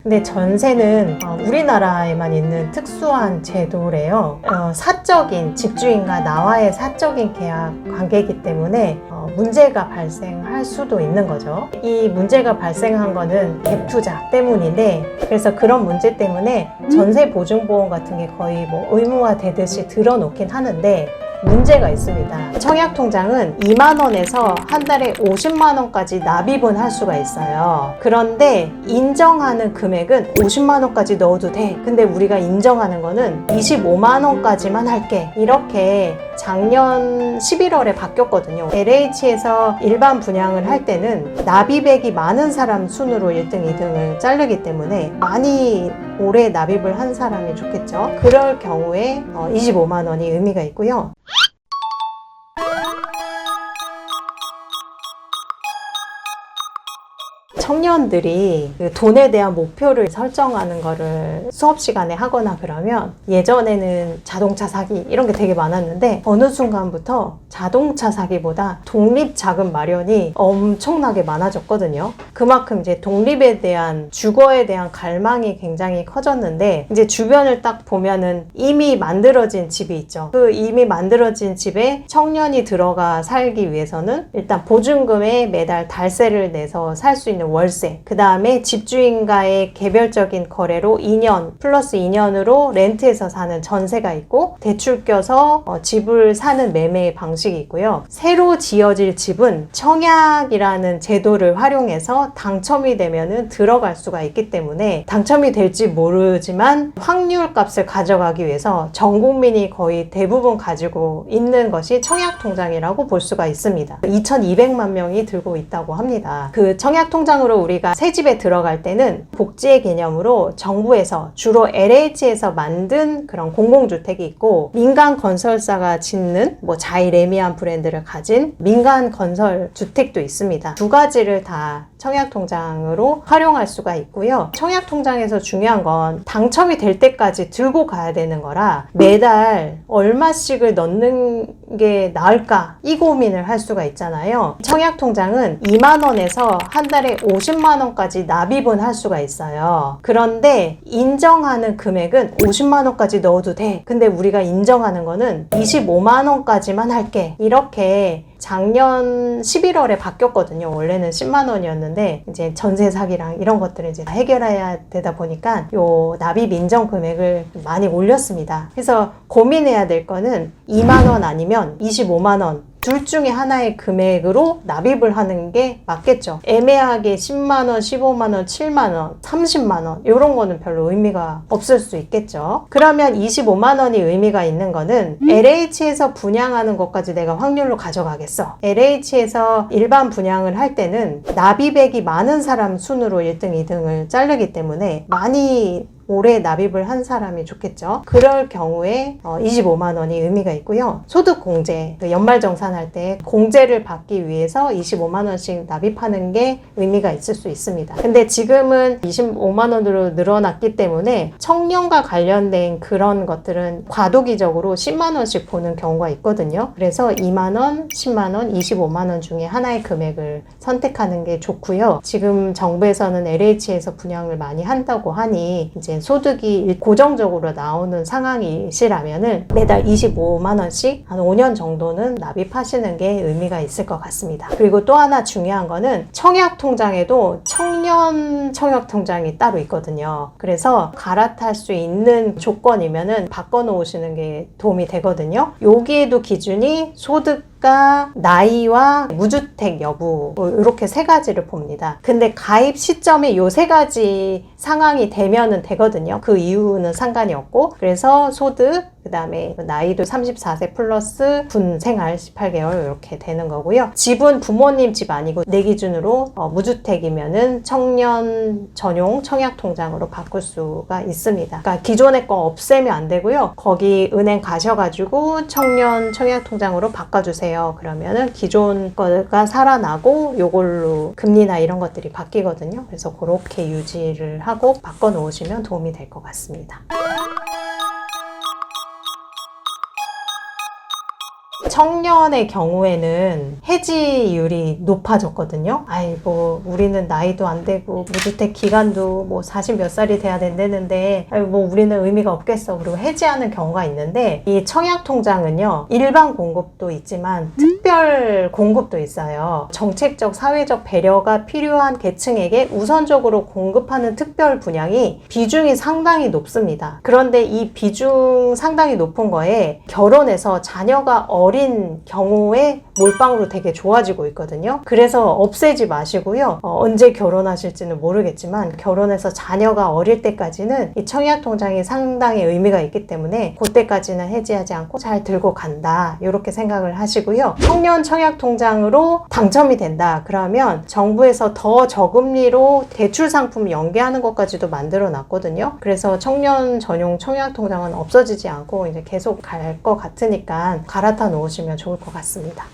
근데 전세는 우리나라에만 있는 특수한 제도래요. 사적인 집주인과 나와의 사적인 계약 관계이기 때문에 문제가 발생할 수도 있는 거죠. 이 문제가 발생한 거는 갭 투자 때문인데, 그래서 그런 문제 때문에 전세 보증보험 같은 게 거의 뭐 의무화 되듯이 들어놓긴 하는데 문제가 있습니다. 청약통장은 2만 원에서 한 달에 50만 원까지 납입은 할 수가 있어요. 그런데 인정하는 금액은 50만 원까지 넣어도 돼. 근데 우리가 인정하는 거는 25만 원까지만 할게. 이렇게 작년 11월에 바뀌었거든요. LH에서 일반 분양을 할 때는 납입액이 많은 사람 순으로 1등, 2등을 자르기 때문에 많이 오래 납입을 한 사람이 좋겠죠. 그럴 경우에 25만 원이 의미가 있고요. 청년들이 돈에 대한 목표를 설정하는 거를 수업 시간에 하거나 그러면, 예전에는 자동차 사기 이런 게 되게 많았는데 어느 순간부터 자동차 사기보다 독립 자금 마련이 엄청나게 많아졌거든요. 그만큼 이제 독립에 대한, 주거에 대한 갈망이 굉장히 커졌는데, 이제 주변을 딱 보면은 이미 만들어진 집이 있죠. 그 이미 만들어진 집에 청년이 들어가 살기 위해서는 일단 보증금에 매달 달세를 내서 살 수 있는 월세, 그 다음에 집주인과의 개별적인 거래로 2년 플러스 2년으로 렌트해서 사는 전세가 있고, 대출 껴서 집을 사는 매매 방식이 있고요. 새로 지어질 집은 청약이라는 제도를 활용해서 당첨이 되면은 들어갈 수가 있기 때문에, 당첨이 될지 모르지만 확률 값을 가져가기 위해서 전 국민이 거의 대부분 가지고 있는 것이 청약통장이라고 볼 수가 있습니다. 2200만 명이 들고 있다고 합니다. 그 청약통장으로 우리가 새 집에 들어갈 때는 복지의 개념으로 정부에서, 주로 LH에서 만든 그런 공공주택이 있고, 민간 건설사가 짓는 뭐 자이레미안 브랜드를 가진 민간 건설 주택도 있습니다. 두 가지를 다 청약통장으로 활용할 수가 있고요. 청약통장에서 중요한 건 당첨이 될 때까지 들고 가야 되는 거라 매달 얼마씩을 넣는 게 나을까, 이 고민을 할 수가 있잖아요. 청약통장은 2만 원에서 한 달에 50만 원까지 납입은 할 수가 있어요. 그런데 인정하는 금액은 50만 원까지 넣어도 돼. 근데 우리가 인정하는 거는 25만 원까지만 할게. 이렇게 작년 11월에 바뀌었거든요. 원래는 10만 원이었는데 이제 전세 사기랑 이런 것들을 이제 해결해야 되다 보니까 요 납입 인정 금액을 많이 올렸습니다. 그래서 고민해야 될 거는 2만 원 아니면 25만 원, 둘 중에 하나의 금액으로 납입을 하는 게 맞겠죠. 애매하게 10만원, 15만원, 7만원, 30만원 이런 거는 별로 의미가 없을 수 있겠죠. 그러면 25만원이 의미가 있는 거는 LH에서 분양하는 것까지 내가 확률로 가져가겠어. LH에서 일반 분양을 할 때는 납입액이 많은 사람 순으로 1등, 2등을 자르기 때문에 많이 올해 납입을 한 사람이 좋겠죠. 그럴 경우에 25만 원이 의미가 있고요. 소득공제, 연말정산할 때 공제를 받기 위해서 25만 원씩 납입하는 게 의미가 있을 수 있습니다. 근데 지금은 25만 원으로 늘어났기 때문에 청년과 관련된 그런 것들은 과도기적으로 10만 원씩 보는 경우가 있거든요. 그래서 2만 원, 10만 원, 25만 원 중에 하나의 금액을 선택하는 게 좋고요. 지금 정부에서는 LH에서 분양을 많이 한다고 하니 이제 소득이 고정적으로 나오는 상황이시라면은 매달 25만 원씩 한 5년 정도는 납입하시는 게 의미가 있을 것 같습니다. 그리고 또 하나 중요한 거는 청약통장에도 청년 청약통장이 따로 있거든요. 그래서 갈아탈 수 있는 조건이면은 바꿔놓으시는 게 도움이 되거든요. 여기에도 기준이 소득 나이와 무주택 여부, 이렇게 세 가지를 봅니다. 근데 가입 시점에 요 세 가지 상황이 되면은 되거든요. 그 이유는 상관이 없고, 그래서 소득, 그 다음에 나이도 34세 플러스 군 생활 18개월 이렇게 되는 거고요. 집은 부모님 집 아니고 내 기준으로 무주택이면은 청년 전용 청약통장으로 바꿀 수가 있습니다. 그러니까 기존의 거 없애면 안 되고요. 거기 은행 가셔가지고 청년 청약통장으로 바꿔주세요. 그러면은 기존 거가 살아나고 요걸로 금리나 이런 것들이 바뀌거든요. 그래서 그렇게 유지를 하고 바꿔 놓으시면 도움이 될 것 같습니다. 청년의 경우에는 해지율이 높아졌거든요. 뭐 우리는 나이도 안 되고 무주택 기간도 뭐 40 몇 살이 돼야 된다는데 뭐 우리는 의미가 없겠어. 그리고 해지하는 경우가 있는데, 이 청약통장은요, 일반 공급도 있지만 특별 공급도 있어요. 정책적 사회적 배려가 필요한 계층에게 우선적으로 공급하는 특별 분양이 비중이 상당히 높습니다. 그런데 이 비중 상당히 높은 거에 결혼해서 자녀가 어린 경우에 몰빵으로 되게 좋아지고 있거든요. 그래서 없애지 마시고요. 언제 결혼하실지는 모르겠지만 결혼해서 자녀가 어릴 때까지는 이 청약통장이 상당히 의미가 있기 때문에 그때까지는 해지하지 않고 잘 들고 간다, 이렇게 생각을 하시고요. 청년 청약통장으로 당첨이 된다 그러면 정부에서 더 저금리로 대출 상품 연계하는 것까지도 만들어 놨거든요. 그래서 청년 전용 청약통장은 없어지지 않고 이제 계속 갈 것 같으니까 갈아타 놓으시면 좋을 것 같습니다.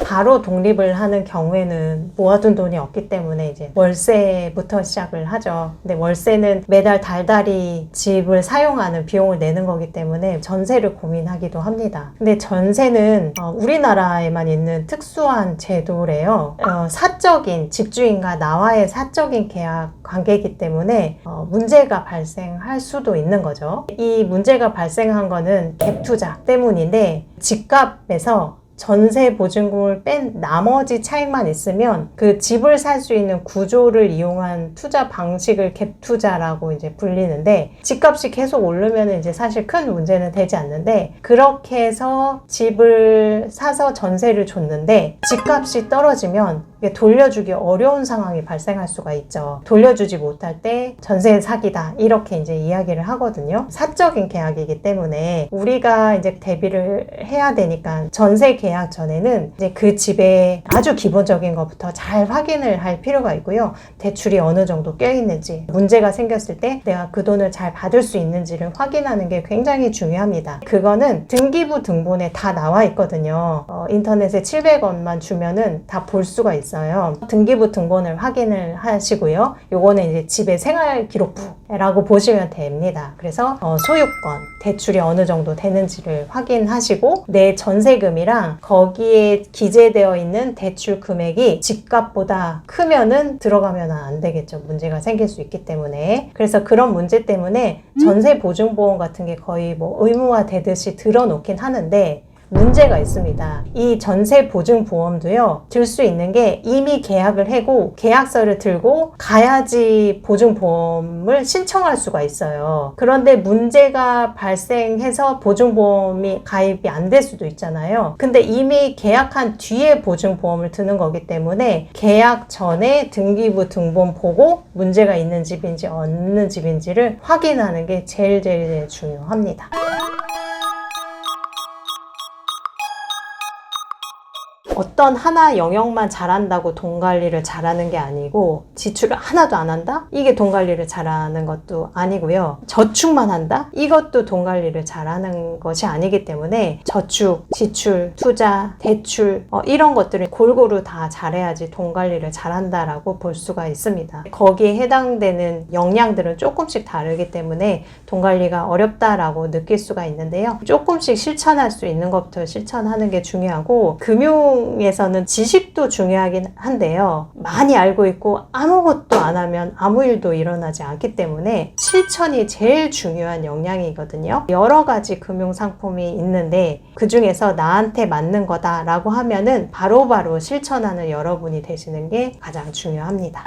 바로 독립을 하는 경우에는 모아둔 돈이 없기 때문에 이제 월세부터 시작을 하죠. 근데 월세는 매달 달달이 집을 사용하는 비용을 내는 거기 때문에 전세를 고민하기도 합니다. 근데 전세는 우리나라에만 있는 특수한 제도래요. 사적인 집주인과 나와의 사적인 계약 관계이기 때문에 문제가 발생할 수도 있는 거죠. 이 문제가 발생한 거는 갭 투자 때문인데, 집값에서 전세 보증금을 뺀 나머지 차익만 있으면 그 집을 살 수 있는 구조를 이용한 투자 방식을 갭 투자라고 이제 불리는데, 집값이 계속 오르면 이제 사실 큰 문제는 되지 않는데, 그렇게 해서 집을 사서 전세를 줬는데 집값이 떨어지면 돌려주기 어려운 상황이 발생할 수가 있죠. 돌려주지 못할 때 전세 사기다, 이렇게 이제 이야기를 하거든요. 사적인 계약이기 때문에 우리가 이제 대비를 해야 되니까 전세 계약 전에는 이제 그 집의 아주 기본적인 것부터 잘 확인을 할 필요가 있고요. 대출이 어느 정도 껴있는지, 문제가 생겼을 때 내가 그 돈을 잘 받을 수 있는지를 확인하는 게 굉장히 중요합니다. 그거는 등기부 등본에 다 나와 있거든요. 인터넷에 700원만 주면은 다 볼 수가 있어요. 등기부 등본을 확인을 하시고요. 요거는 이제 집의 생활기록부라고 보시면 됩니다. 그래서 소유권, 대출이 어느 정도 되는지를 확인하시고, 내 전세금이랑 거기에 기재되어 있는 대출 금액이 집값보다 크면은 들어가면 안 되겠죠. 문제가 생길 수 있기 때문에. 그래서 그런 문제 때문에 전세 보증보험 같은 게 거의 뭐 의무화 되듯이 들어놓긴 하는데, 문제가 있습니다. 이 전세 보증 보험도요, 들 수 있는 게 이미 계약을 하고 계약서를 들고 가야지 보증 보험을 신청할 수가 있어요. 그런데 문제가 발생해서 보증 보험이 가입이 안 될 수도 있잖아요. 근데 이미 계약한 뒤에 보증 보험을 드는 거기 때문에 계약 전에 등기부 등본 보고 문제가 있는 집인지 없는 집인지를 확인하는 게 제일 중요합니다. 어떤 하나 영역만 잘한다고 돈 관리를 잘하는 게 아니고, 지출을 하나도 안 한다? 이게 돈 관리를 잘하는 것도 아니고요. 저축만 한다? 이것도 돈 관리를 잘하는 것이 아니기 때문에 저축, 지출, 투자, 대출 이런 것들을 골고루 다 잘해야지 돈 관리를 잘한다라고 볼 수가 있습니다. 거기에 해당되는 역량들은 조금씩 다르기 때문에 돈 관리가 어렵다라고 느낄 수가 있는데요. 조금씩 실천할 수 있는 것부터 실천하는 게 중요하고, 금융에서는 지식도 중요하긴 한데요. 많이 알고 있고 아무것도 안 하면 아무 일도 일어나지 않기 때문에 실천이 제일 중요한 역량이거든요. 여러 가지 금융 상품이 있는데 그 중에서 나한테 맞는 거다라고 하면은 바로바로 실천하는 여러분이 되시는 게 가장 중요합니다.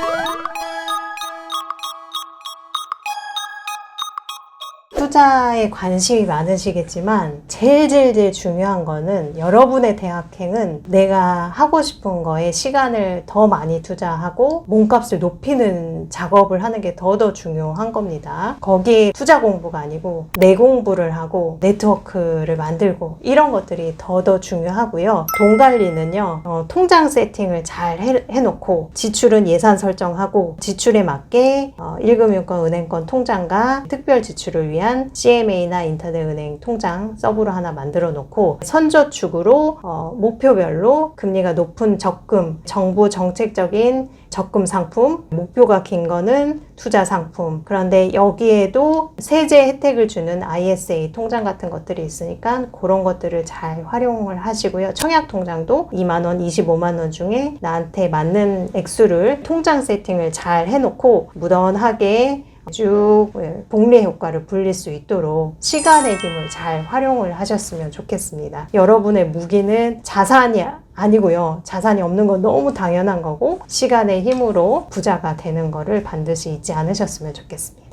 투자에 관심이 많으시겠지만 제일 중요한 거는, 여러분의 대학행은 내가 하고 싶은 거에 시간을 더 많이 투자하고 몸값을 높이는 작업을 하는 게 더 중요한 겁니다. 거기에 투자 공부가 아니고 내 공부를 하고 네트워크를 만들고 이런 것들이 더 중요하고요. 돈 관리는요, 통장 세팅을 잘 해놓고 지출은 예산 설정하고 지출에 맞게 1금융권, 은행권 통장과 특별 지출을 위한 위한 CMA나 인터넷은행 통장 서브로 하나 만들어 놓고 선저축으로 목표별로 금리가 높은 적금, 정부 정책적인 적금 상품, 목표가 긴 거는 투자 상품. 그런데 여기에도 세제 혜택을 주는 ISA 통장 같은 것들이 있으니까 그런 것들을 잘 활용을 하시고요. 청약 통장도 2만 원, 25만 원 중에 나한테 맞는 액수를 통장 세팅을 잘 해놓고 무던하게 쭉 복리 효과를 불릴 수 있도록 시간의 힘을 잘 활용을 하셨으면 좋겠습니다. 여러분의 무기는 자산이 아니고요. 자산이 없는 건 너무 당연한 거고 시간의 힘으로 부자가 되는 거를 반드시 잊지 않으셨으면 좋겠습니다.